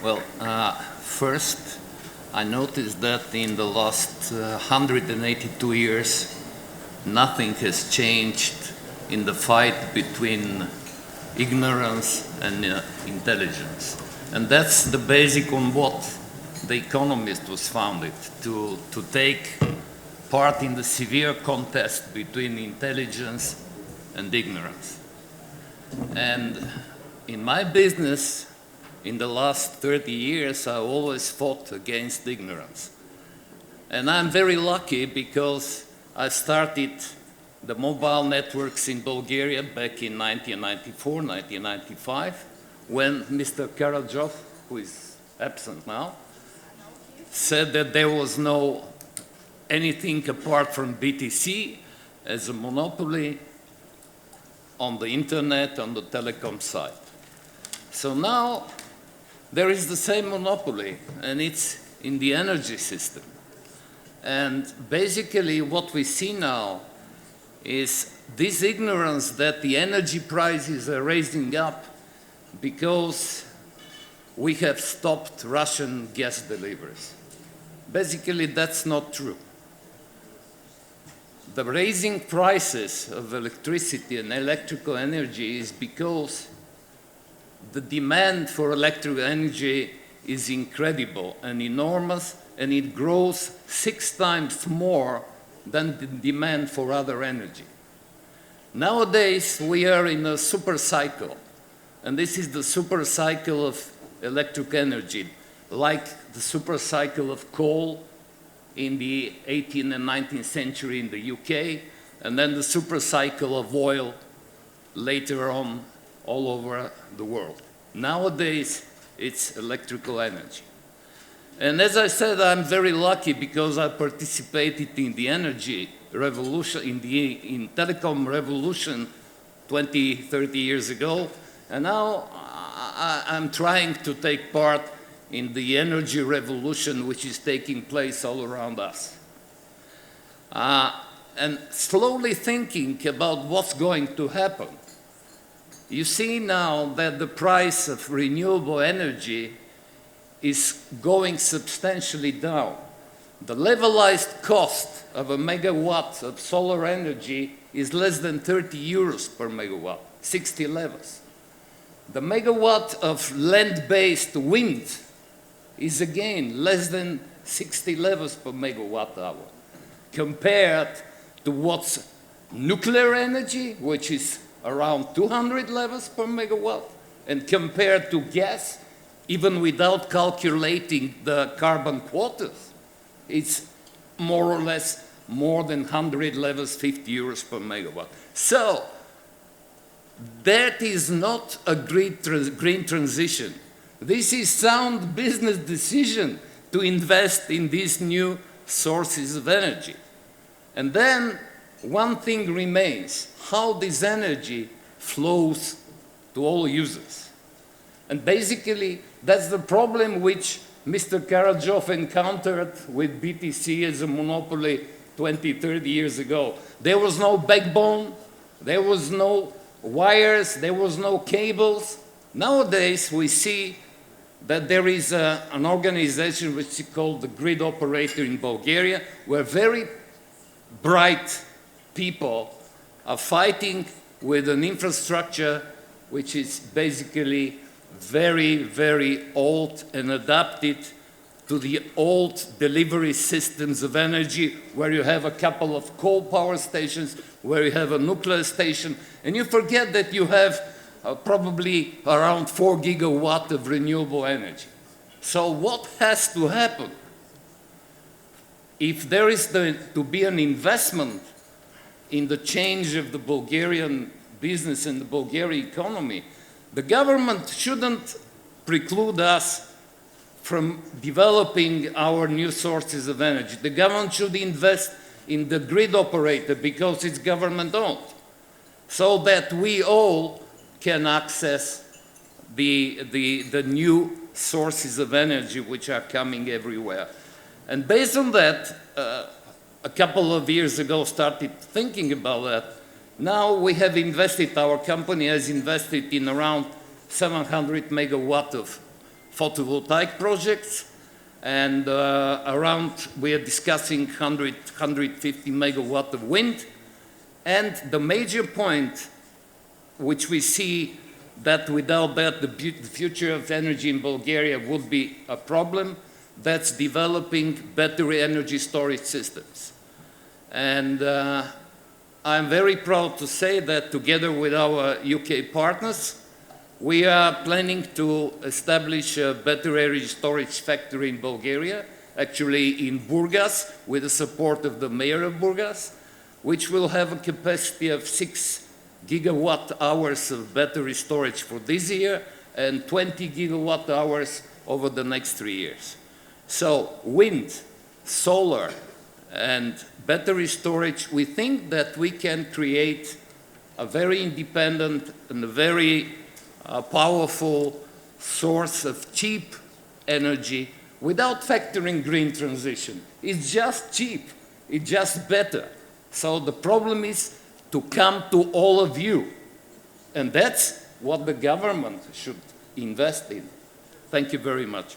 Well, first, I noticed that in the last 182 years, nothing has changed in the fight between ignorance and intelligence. And that's the basic on what The Economist was founded, to take part in the severe contest between intelligence and ignorance. And in my business, in the last 30 years, I always fought against ignorance. And I'm very lucky because I started the mobile networks in Bulgaria back in 1994, 1995, when Mr. Karadziov, who is absent now, said that there was no anything apart from BTC as a monopoly on the internet, on the telecom side. So now there is the same monopoly, and it's in the energy system. And basically what we see now is this ignorance that the energy prices are raising up because we have stopped Russian gas deliveries. Basically, that's not true. The raising prices of electricity and electrical energy is because the demand for electrical energy is incredible and enormous, and it grows 6 times more than the demand for other energy. Nowadays, we are in a super cycle, and this is the super cycle of electric energy, like the super cycle of coal in the 18th and 19th century in the UK, and then the super cycle of oil later on all over the world. Nowadays, it's electrical energy. And as I said, I'm very lucky because I participated in the energy revolution, in telecom revolution 20, 30 years ago, and now I'm trying to take part in the energy revolution which is taking place all around us. And slowly thinking about what's going to happen, you see now that the price of renewable energy is going substantially down. The levelized cost of a megawatt of solar energy is less than 30 euros per megawatt, 60 levels. The megawatt of land-based wind is again less than 60 levels per megawatt hour, compared to what's nuclear energy, which is around 200 levels per megawatt, and compared to gas, even without calculating the carbon quotas, it's more or less more than 100 levels, 50 euros per megawatt. So that is not a green transition. This is sound business decision to invest in these new sources of energy. And then one thing remains, how this energy flows to all users. And basically, that's the problem which Mr. Karadziov encountered with BTC as a monopoly 20, 30 years ago. There was no backbone, there was no wires, there was no cables. Nowadays, we see that there is an organization which is called the grid operator in Bulgaria, where very bright people are fighting with an infrastructure which is basically very, very old and adapted to the old delivery systems of energy, where you have a couple of coal power stations, where you have a nuclear station, and you forget that you have probably around 4 gigawatts of renewable energy. So what has to happen? If there is to be an investment in the change of the Bulgarian business and the Bulgarian economy, the government shouldn't preclude us from developing our new sources of energy. The government should invest in the grid operator because it's government-owned, so that we all can access the new sources of energy which are coming everywhere. And based on that, a couple of years ago started thinking about that. Now we have invested, our company has invested in around 700 megawatt of photovoltaic projects, and we are discussing 150 megawatt of wind. And the major point, which we see that without that the future of energy in Bulgaria would be a problem, that's developing battery energy storage systems. And I'm very proud to say that together with our UK partners, we are planning to establish a battery energy storage factory in Bulgaria, actually in Burgas, with the support of the mayor of Burgas, which will have a capacity of 6 gigawatt hours of battery storage for this year and 20 gigawatt hours over the next 3 years. So wind, solar, and battery storage, we think that we can create a very independent and a very powerful source of cheap energy without factoring green transition. It's just cheap, it's just better. So the problem is to come to all of you. And that's what the government should invest in. Thank you very much.